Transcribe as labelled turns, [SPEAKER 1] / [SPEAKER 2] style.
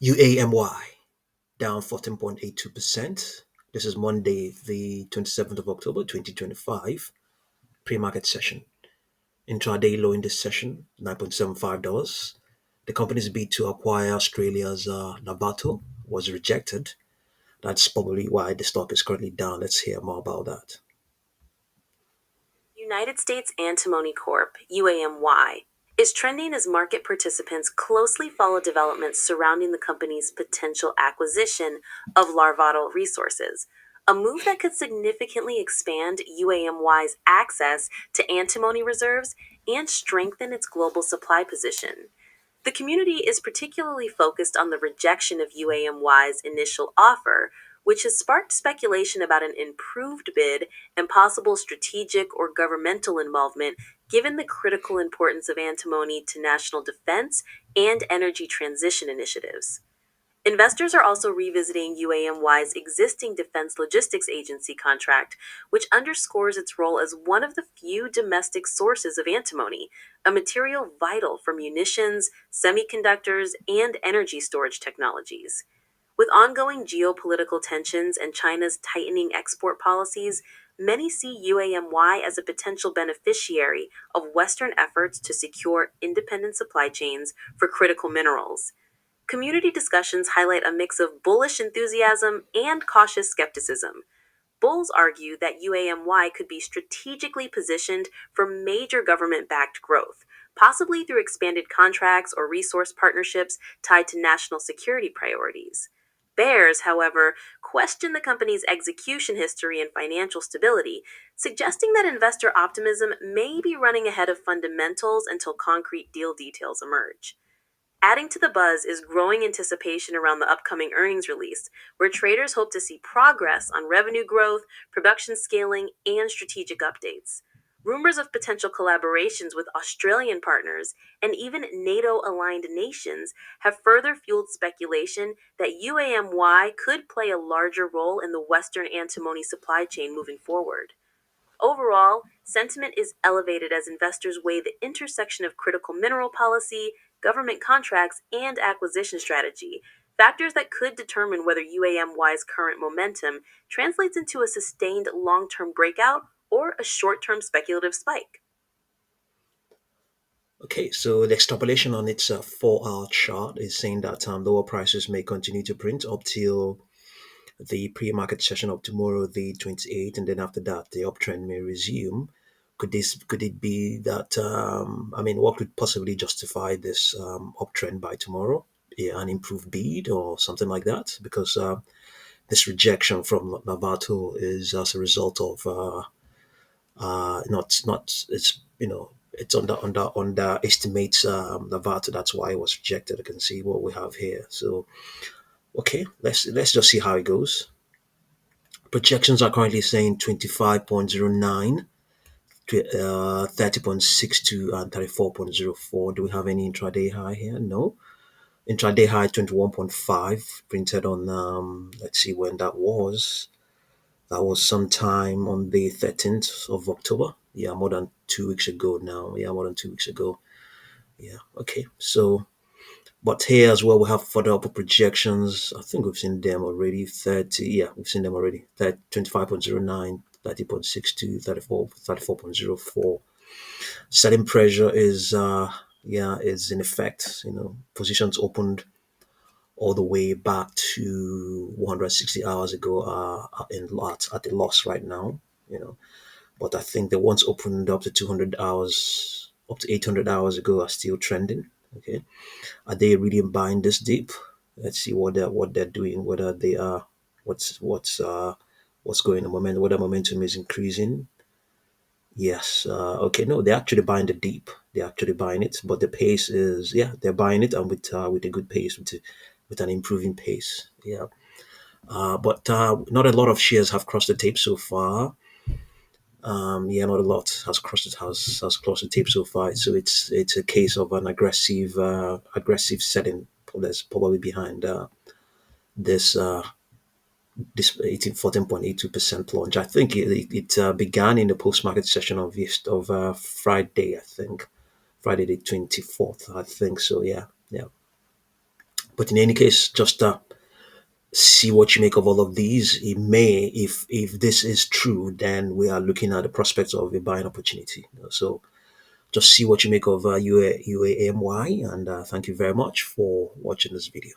[SPEAKER 1] UAMY down 14.82%. This is Monday, the 27th of October, 2025, pre-market session. Intraday low in this session, $9.75. The company's bid to acquire Australia's Larvotto was rejected. That's probably why the stock is currently down. Let's hear more about that.
[SPEAKER 2] United States Antimony Corp, UAMY, is trending as market participants closely follow developments surrounding the company's potential acquisition of Larvotto Resources, a move that could significantly expand UAMY's access to antimony reserves and strengthen its global supply position. The community is particularly focused on the rejection of UAMY's initial offer, which has sparked speculation about an improved bid and possible strategic or governmental involvement given the critical importance of antimony to national defense and energy transition initiatives. Investors are also revisiting UAMY's existing Defense Logistics Agency contract, which underscores its role as one of the few domestic sources of antimony, a material vital for munitions, semiconductors, and energy storage technologies. With ongoing geopolitical tensions and China's tightening export policies, many see UAMY as a potential beneficiary of Western efforts to secure independent supply chains for critical minerals. Community discussions highlight a mix of bullish enthusiasm and cautious skepticism. Bulls argue that UAMY could be strategically positioned for major government backed growth, possibly through expanded contracts or resource partnerships tied to national security priorities. Bears, however, question the company's execution history and financial stability, suggesting that investor optimism may be running ahead of fundamentals until concrete deal details emerge. Adding to the buzz is growing anticipation around the upcoming earnings release, where traders hope to see progress on revenue growth, production scaling, and strategic updates. Rumors of potential collaborations with Australian partners and even NATO aligned nations have further fueled speculation that UAMY could play a larger role in the Western antimony supply chain moving forward. Overall, sentiment is elevated as investors weigh the intersection of critical mineral policy, government contracts, and acquisition strategy, factors that could determine whether UAMY's current momentum translates into a sustained long term breakout or a short term speculative spike.
[SPEAKER 1] Okay, so the extrapolation on its 4-hour chart is saying that lower prices may continue to print up till the pre-market session of tomorrow, the 28th, and then after that, the uptrend may resume. Could it be that what could possibly justify this uptrend by tomorrow? Yeah, an improved bid or something like that, because this rejection from Larvotto is as a result of not it's it's underestimates Larvotto. That's why it was rejected. I can see what we have here. So okay, let's just see how it goes. Projections are currently saying 25.09, 30.62, and 34.04. Do we have any intraday high here? No. Intraday high 21.5 printed on, let's see when that was. That was sometime on the 13th of October. Yeah, more than 2 weeks ago now. Yeah, more than 2 weeks ago. Yeah, okay. So, but here as well, we have further upper projections. I think we've seen them already. 30, yeah, we've seen them already. 25.09, 30.62, 34.04. Selling pressure is in effect. Positions opened all the way back to 160 hours ago in lot at the loss right now. You know, but I think the ones opened up to 200 hours, up to 800 hours ago are still trending. Okay, are they really buying this deep? Let's see what they're doing. Whether they are, what's going on. Whether momentum is increasing. Yes. Okay. No, they're actually buying the deep. They're actually buying it, but the pace is, yeah, they're buying it, and with a good pace, with an improving pace. Yeah. But not a lot of shares have crossed the tape so far. Yeah, not a lot has crossed the tape so far. So it's a case of an aggressive setting that's probably behind this this 14.82% plunge. I think it began in the post market session of Friday. I think Friday the 24th. I think so. Yeah, yeah. But in any case, just see what you make of all of these. It may, if this is true, then we are looking at the prospects of a buying opportunity. So just see what you make of UAMY, and thank you very much for watching this video.